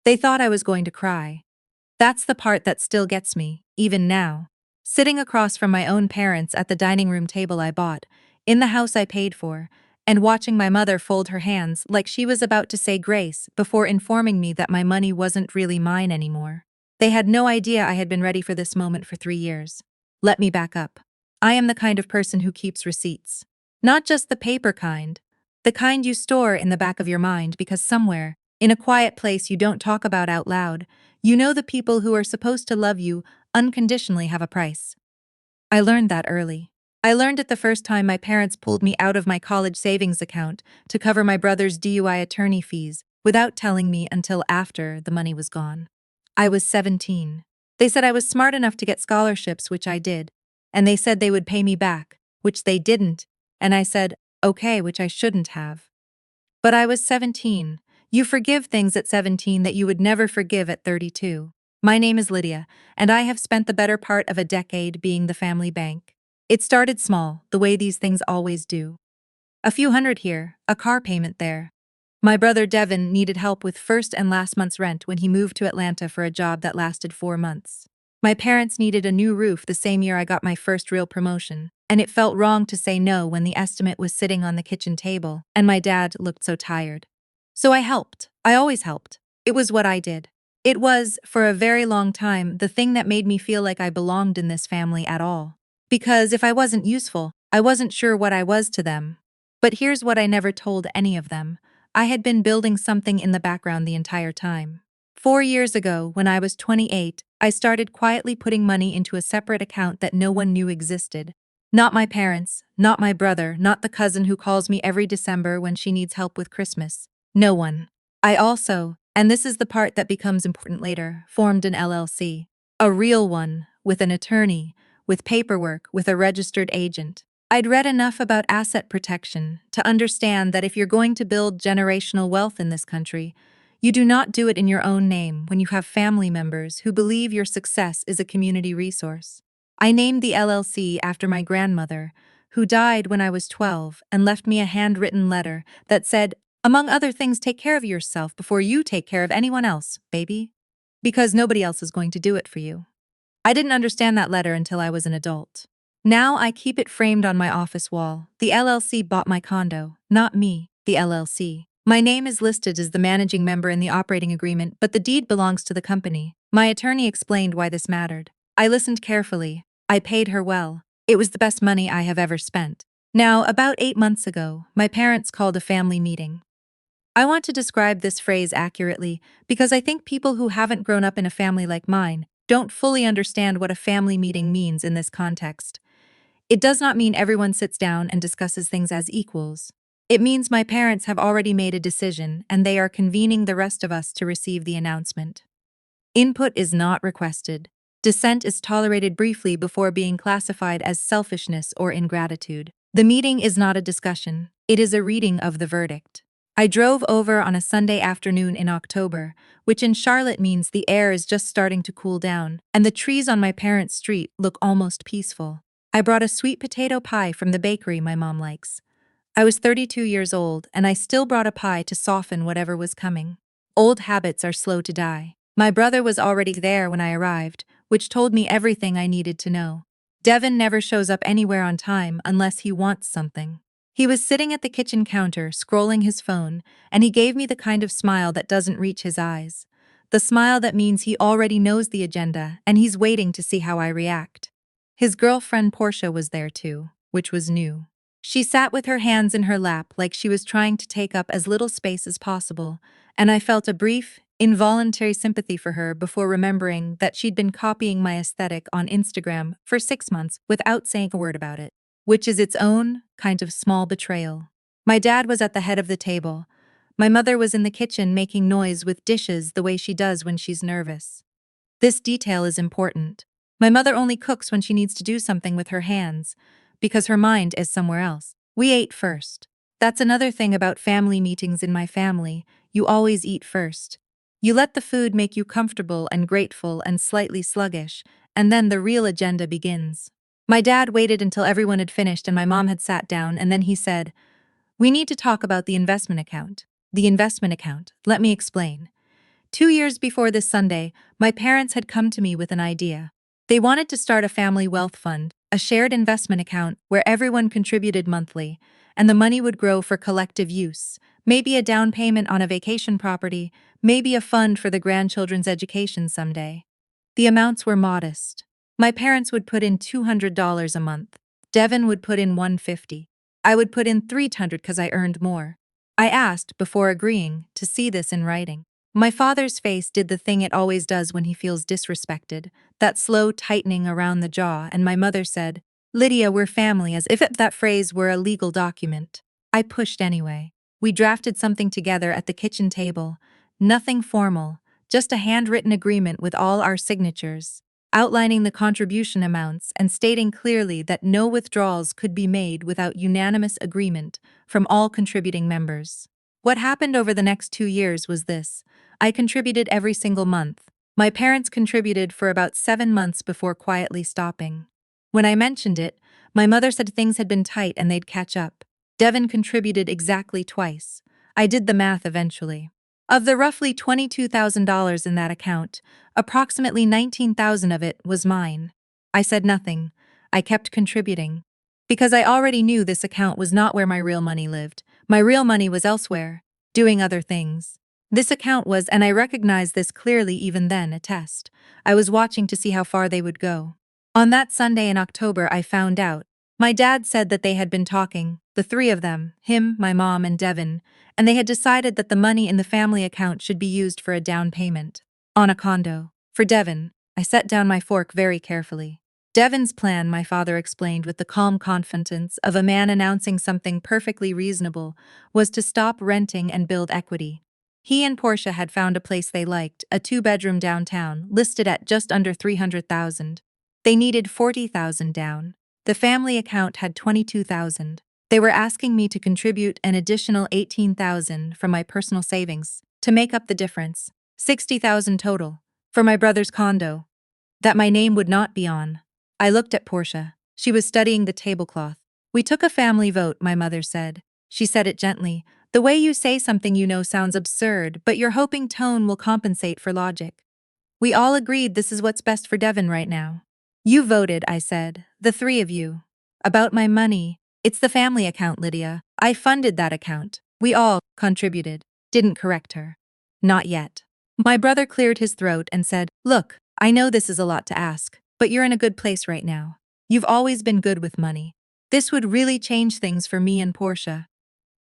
They thought I was going to cry. That's the part that still gets me, even now. Sitting across from my own parents at the dining room table I bought, in the house I paid for, and watching my mother fold her hands like she was about to say grace before informing me that my money wasn't really mine anymore. They had no idea I had been ready for this moment for 3 years. Let me back up. I am the kind of person who keeps receipts. Not just the paper kind, the kind you store in the back of your mind because somewhere, in a quiet place you don't talk about out loud, you know the people who are supposed to love you unconditionally have a price. I learned that early. I learned it the first time my parents pulled me out of my college savings account to cover my brother's DUI attorney fees without telling me until after the money was gone. I was 17. They said I was smart enough to get scholarships, which I did, and they said they would pay me back, which they didn't, and I said, okay, which I shouldn't have. But I was 17. You forgive things at 17 that you would never forgive at 32. My name is Lydia, and I have spent the better part of a decade being the family bank. It started small, the way these things always do. A few hundred here, a car payment there. My brother Devin needed help with first and last month's rent when he moved to Atlanta for a job that lasted 4 months. My parents needed a new roof the same year I got my first real promotion, and it felt wrong to say no when the estimate was sitting on the kitchen table and my dad looked so tired. So I helped. I always helped. It was what I did. It was, for a very long time, the thing that made me feel like I belonged in this family at all. Because if I wasn't useful, I wasn't sure what I was to them. But here's what I never told any of them. I had been building something in the background the entire time. 4 years ago, when I was 28, I started quietly putting money into a separate account that no one knew existed. Not my parents, not my brother, not the cousin who calls me every December when she needs help with Christmas. No one. I also, and this is the part that becomes important later, formed an LLC. A real one, with an attorney, with paperwork, with a registered agent. I'd read enough about asset protection to understand that if you're going to build generational wealth in this country, you do not do it in your own name when you have family members who believe your success is a community resource. I named the LLC after my grandmother, who died when I was 12 and left me a handwritten letter that said, among other things, take care of yourself before you take care of anyone else, baby. Because nobody else is going to do it for you. I didn't understand that letter until I was an adult. Now I keep it framed on my office wall. The LLC bought my condo, not me, the LLC. My name is listed as the managing member in the operating agreement, but the deed belongs to the company. My attorney explained why this mattered. I listened carefully. I paid her well. It was the best money I have ever spent. Now, about 8 months ago, my parents called a family meeting. I want to describe this phrase accurately because I think people who haven't grown up in a family like mine don't fully understand what a family meeting means in this context. It does not mean everyone sits down and discusses things as equals. It means my parents have already made a decision and they are convening the rest of us to receive the announcement. Input is not requested. Dissent is tolerated briefly before being classified as selfishness or ingratitude. The meeting is not a discussion. It is a reading of the verdict. I drove over on a Sunday afternoon in October, which in Charlotte means the air is just starting to cool down, and the trees on my parents' street look almost peaceful. I brought a sweet potato pie from the bakery my mom likes. I was 32 years old, and I still brought a pie to soften whatever was coming. Old habits are slow to die. My brother was already there when I arrived, which told me everything I needed to know. Devin never shows up anywhere on time unless he wants something. He was sitting at the kitchen counter, scrolling his phone, and he gave me the kind of smile that doesn't reach his eyes. The smile that means he already knows the agenda, and he's waiting to see how I react. His girlfriend Portia was there too, which was new. She sat with her hands in her lap like she was trying to take up as little space as possible, and I felt a brief, involuntary sympathy for her before remembering that she'd been copying my aesthetic on Instagram for 6 months without saying a word about it. Which is its own kind of small betrayal. My dad was at the head of the table. My mother was in the kitchen making noise with dishes the way she does when she's nervous. This detail is important. My mother only cooks when she needs to do something with her hands, because her mind is somewhere else. We ate first. That's another thing about family meetings in my family. You always eat first. You let the food make you comfortable and grateful and slightly sluggish, and then the real agenda begins. My dad waited until everyone had finished and my mom had sat down, and then he said, "We need to talk about the investment account." The investment account. Let me explain. 2 years before this Sunday, my parents had come to me with an idea. They wanted to start a family wealth fund, a shared investment account where everyone contributed monthly, and the money would grow for collective use. Maybe a down payment on a vacation property, maybe a fund for the grandchildren's education someday. The amounts were modest. My parents would put in $200 a month. Devin would put in $150. I would put in $300 because I earned more. I asked, before agreeing, to see this in writing. My father's face did the thing it always does when he feels disrespected, that slow tightening around the jaw, and my mother said, "Lydia, we're family," as if that phrase were a legal document. I pushed anyway. We drafted something together at the kitchen table. Nothing formal, just a handwritten agreement with all our signatures, outlining the contribution amounts and stating clearly that no withdrawals could be made without unanimous agreement from all contributing members. What happened over the next 2 years was this. I contributed every single month. My parents contributed for about 7 months before quietly stopping. When I mentioned it, my mother said things had been tight and they'd catch up. Devin contributed exactly twice. I did the math eventually. Of the roughly $22,000 in that account, approximately $19,000 of it was mine. I said nothing. I kept contributing. Because I already knew this account was not where my real money lived. My real money was elsewhere, doing other things. This account was, and I recognized this clearly even then, a test. I was watching to see how far they would go. On that Sunday in October, I found out. My dad said that they had been talking, the three of them, him, my mom, and Devin, and they had decided that the money in the family account should be used for a down payment on a condo. For Devin, I set down my fork very carefully. Devin's plan, my father explained with the calm confidence of a man announcing something perfectly reasonable, was to stop renting and build equity. He and Portia had found a place they liked, a 2-bedroom downtown, listed at just under $300,000. They needed $40,000 down. The family account had $22,000. They were asking me to contribute an additional $18,000 from my personal savings to make up the difference, $60,000 total, for my brother's condo, that my name would not be on. I looked at Portia. She was studying the tablecloth. "We took a family vote," my mother said. She said it gently. "The way you say something you know sounds absurd, but your hoping tone will compensate for logic. We all agreed this is what's best for Devin right now." "You voted," I said. "The three of you. About my money. It's the family account, Lydia. I funded that account. We all contributed." Didn't correct her. "Not yet." My brother cleared his throat and said, "Look, I know this is a lot to ask, but you're in a good place right now. You've always been good with money. This would really change things for me and Portia."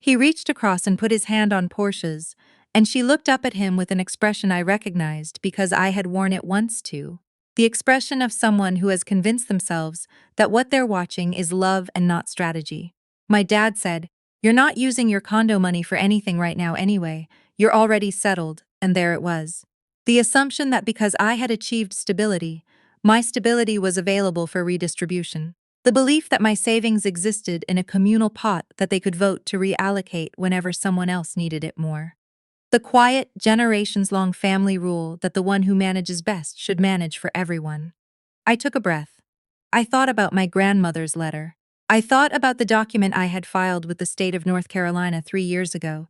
He reached across and put his hand on Portia's, and she looked up at him with an expression I recognized because I had worn it once too. The expression of someone who has convinced themselves that what they're watching is love and not strategy. My dad said, "You're not using your condo money for anything right now anyway. You're already settled," and there it was. The assumption that because I had achieved stability, my stability was available for redistribution. The belief that my savings existed in a communal pot that they could vote to reallocate whenever someone else needed it more. The quiet, generations-long family rule that the one who manages best should manage for everyone. I took a breath. I thought about my grandmother's letter. I thought about the document I had filed with the state of North Carolina 3 years ago,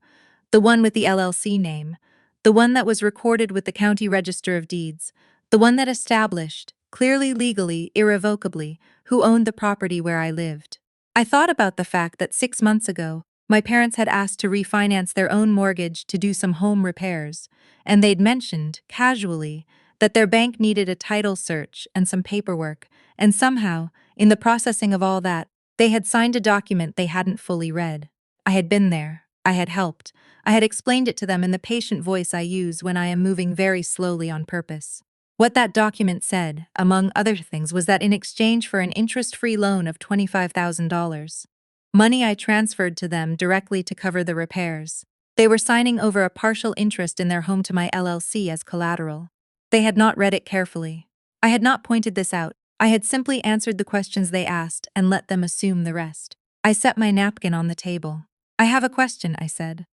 the one with the LLC name, the one that was recorded with the county register of deeds, the one that established, clearly legally, irrevocably, who owned the property where I lived. I thought about the fact that 6 months ago, my parents had asked to refinance their own mortgage to do some home repairs, and they'd mentioned, casually, that their bank needed a title search and some paperwork, and somehow, in the processing of all that, they had signed a document they hadn't fully read. I had been there. I had helped. I had explained it to them in the patient voice I use when I am moving very slowly on purpose. What that document said, among other things, was that in exchange for an interest-free loan of $25,000, money I transferred to them directly to cover the repairs, they were signing over a partial interest in their home to my LLC as collateral. They had not read it carefully. I had not pointed this out. I had simply answered the questions they asked and let them assume the rest. I set my napkin on the table. "I have a question," I said.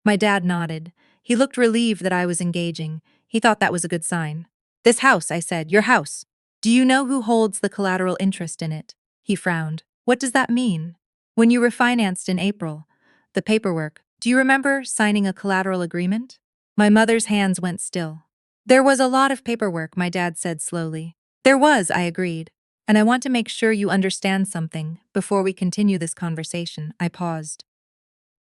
My dad nodded. He looked relieved that I was engaging. He thought that was a good sign. "This house," I said, "your house. Do you know who holds the collateral interest in it?" He frowned. "What does that mean?" "When you refinanced in April, the paperwork, do you remember signing a collateral agreement?" My mother's hands went still. There was a lot of paperwork, my dad said slowly. There was, I agreed. And I want to make sure you understand something before we continue this conversation. I paused.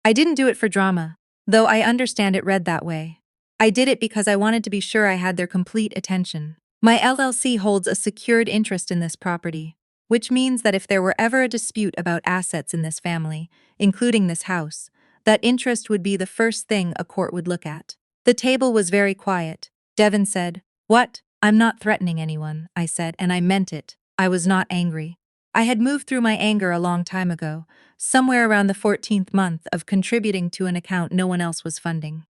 I didn't do it for drama, though I understand it read that way. I did it because I wanted to be sure I had their complete attention. My LLC holds a secured interest in this property, which means that if there were ever a dispute about assets in this family, including this house, that interest would be the first thing a court would look at. The table was very quiet. Devin said, "What? I'm not threatening anyone," I said, and I meant it. I was not angry. I had moved through my anger a long time ago, somewhere around the 14th month of contributing to an account no one else was funding.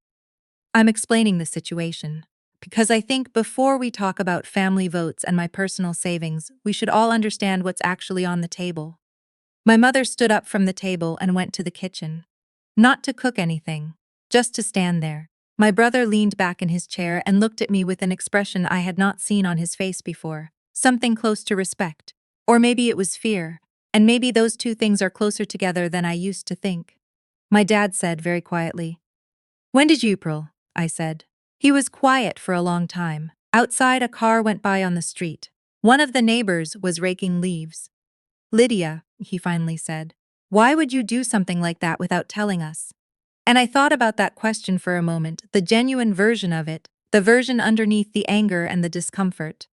I'm explaining the situation because I think before we talk about family votes and my personal savings, we should all understand what's actually on the table. My mother stood up from the table and went to the kitchen. Not to cook anything, just to stand there. My brother leaned back in his chair and looked at me with an expression I had not seen on his face before, something close to respect. Or maybe it was fear, and maybe those two things are closer together than I used to think. My dad said very quietly, "When did you April?" I said. He was quiet for a long time. Outside, a car went by on the street. One of the neighbors was raking leaves. "Lydia," he finally said, "why would you do something like that without telling us?" And I thought about that question for a moment, the genuine version of it, the version underneath the anger and the discomfort.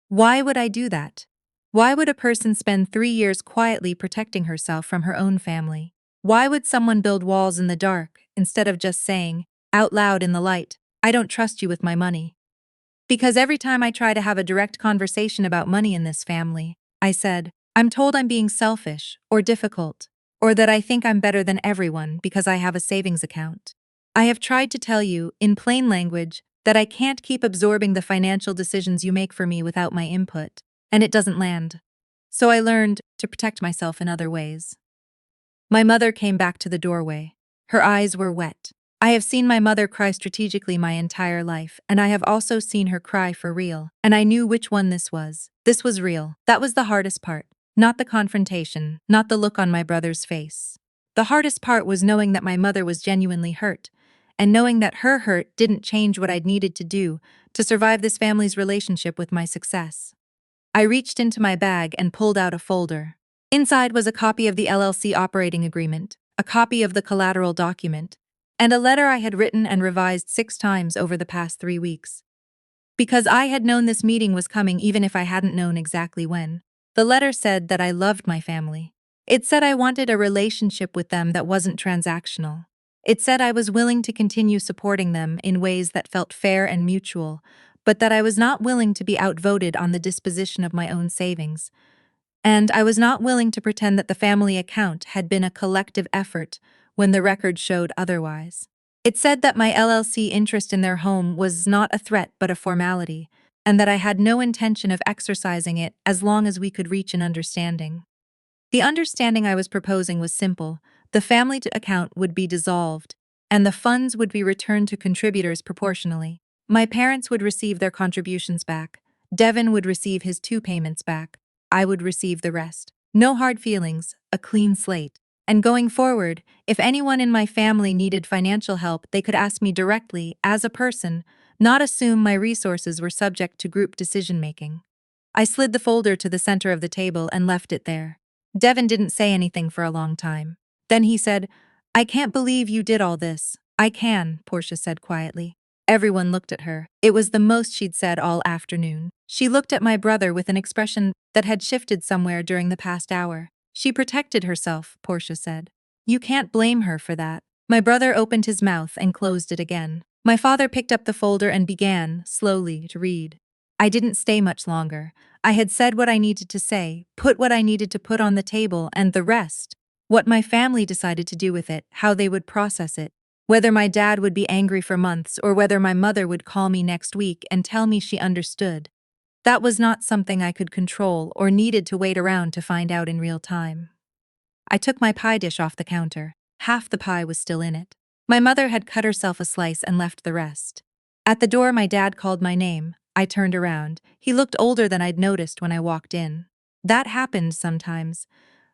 Why would I do that? Why would a person spend 3 years quietly protecting herself from her own family? Why would someone build walls in the dark instead of just saying, out loud in the light, "I don't trust you with my money"? Because every time I try to have a direct conversation about money in this family, I said, I'm told I'm being selfish or difficult, or that I think I'm better than everyone because I have a savings account. I have tried to tell you, in plain language, that I can't keep absorbing the financial decisions you make for me without my input, and it doesn't land. So I learned to protect myself in other ways. My mother came back to the doorway. Her eyes were wet. I have seen my mother cry strategically my entire life, and I have also seen her cry for real, and I knew which one this was. This was real. That was the hardest part. Not the confrontation, not the look on my brother's face. The hardest part was knowing that my mother was genuinely hurt, and knowing that her hurt didn't change what I'd needed to do to survive this family's relationship with my success. I reached into my bag and pulled out a folder. Inside was a copy of the LLC operating agreement, a copy of the collateral document, and a letter I had written and revised 6 times over the past 3 weeks. Because I had known this meeting was coming even if I hadn't known exactly when. The letter said that I loved my family. It said I wanted a relationship with them that wasn't transactional. It said I was willing to continue supporting them in ways that felt fair and mutual, but that I was not willing to be outvoted on the disposition of my own savings. And I was not willing to pretend that the family account had been a collective effort when the record showed otherwise. It said that my LLC interest in their home was not a threat but a formality, and that I had no intention of exercising it as long as we could reach an understanding. The understanding I was proposing was simple. The family account would be dissolved, and the funds would be returned to contributors proportionally. My parents would receive their contributions back. Devin would receive his 2 payments back. I would receive the rest. No hard feelings, a clean slate. And going forward, if anyone in my family needed financial help, they could ask me directly, as a person, not assume my resources were subject to group decision-making. I slid the folder to the center of the table and left it there. Devin didn't say anything for a long time. Then he said, "I can't believe you did all this." "I can," Portia said quietly. Everyone looked at her. It was the most she'd said all afternoon. She looked at my brother with an expression that had shifted somewhere during the past hour. "She protected herself," Portia said. "You can't blame her for that." My brother opened his mouth and closed it again. My father picked up the folder and began, slowly, to read. I didn't stay much longer. I had said what I needed to say, put what I needed to put on the table, and the rest. What my family decided to do with it, how they would process it. Whether my dad would be angry for months or whether my mother would call me next week and tell me she understood. That was not something I could control or needed to wait around to find out in real time. I took my pie dish off the counter. Half the pie was still in it. My mother had cut herself a slice and left the rest. At the door, my dad called my name. I turned around. He looked older than I'd noticed when I walked in. That happened sometimes.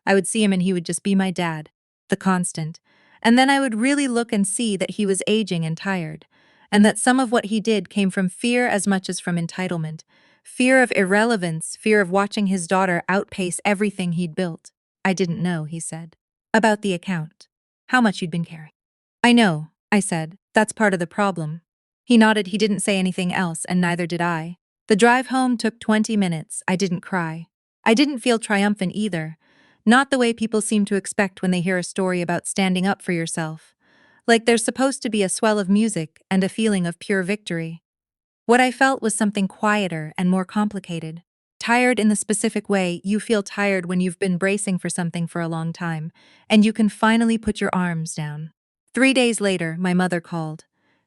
I would see him and he would just be my dad, the constant. And then I would really look and see that he was aging and tired. and that some of what he did came from fear as much as from entitlement. Fear of irrelevance, fear of watching his daughter outpace everything he'd built. I didn't know, he said. About the account. How much you'd been carrying. I know, I said. That's part of the problem. He nodded. He didn't say anything else, and neither did I. The drive home took 20 minutes. I didn't cry. I didn't feel triumphant either. Not the way people seem to expect when they hear a story about standing up for yourself. Like there's supposed to be a swell of music and a feeling of pure victory. What I felt was something quieter and more complicated. Tired in the specific way you feel tired when you've been bracing for something for a long time, and you can finally put your arms down. 3 days later, my mother called.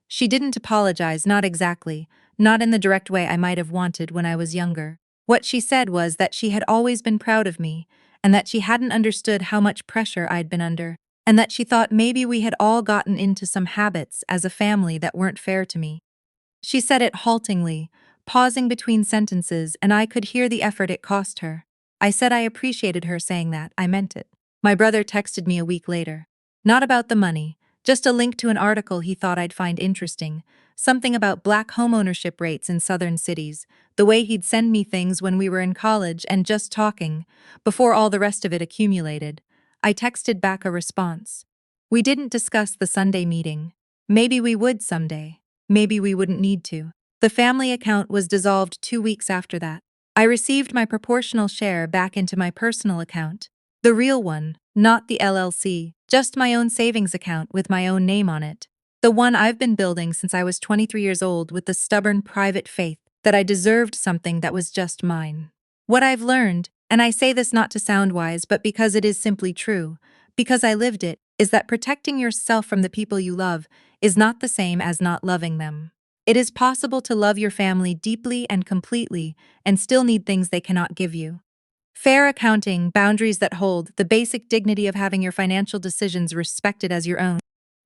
She didn't apologize, not exactly, not in the direct way I might have wanted when I was younger. What she said was that she had always been proud of me, and that she hadn't understood how much pressure I'd been under, and that she thought maybe we had all gotten into some habits as a family that weren't fair to me. She said it haltingly, pausing between sentences, and I could hear the effort it cost her. I said I appreciated her saying that. I meant it. My brother texted me a week later. Not about the money, just a link to an article he thought I'd find interesting, something about black homeownership rates in southern cities, the way he'd send me things when we were in college and just talking, before all the rest of it accumulated. I texted back a response. We didn't discuss the Sunday meeting. Maybe we would someday. Maybe we wouldn't need to. The family account was dissolved 2 weeks after that. I received my proportional share back into my personal account. The real one, not the LLC, just my own savings account with my own name on it. The one I've been building since I was 23 years old with the stubborn private faith that I deserved something that was just mine. What I've learned, and I say this not to sound wise but because it is simply true, because I lived it, is that protecting yourself from the people you love is not the same as not loving them. It is possible to love your family deeply and completely and still need things they cannot give you. Fair accounting, boundaries that hold, the basic dignity of having your financial decisions respected as your own.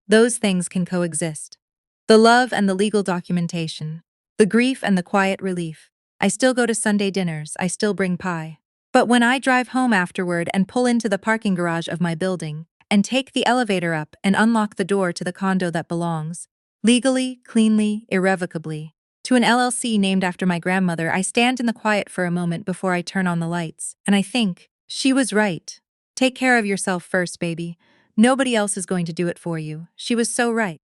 Those things can coexist. The love and the legal documentation. The grief and the quiet relief. I still go to Sunday dinners, I still bring pie. But when I drive home afterward and pull into the parking garage of my building, and take the elevator up and unlock the door to the condo that belongs, legally, cleanly, irrevocably, to an LLC named after my grandmother, I stand in the quiet for a moment before I turn on the lights, and I think, she was right. Take care of yourself first, baby. Nobody else is going to do it for you. She was so right.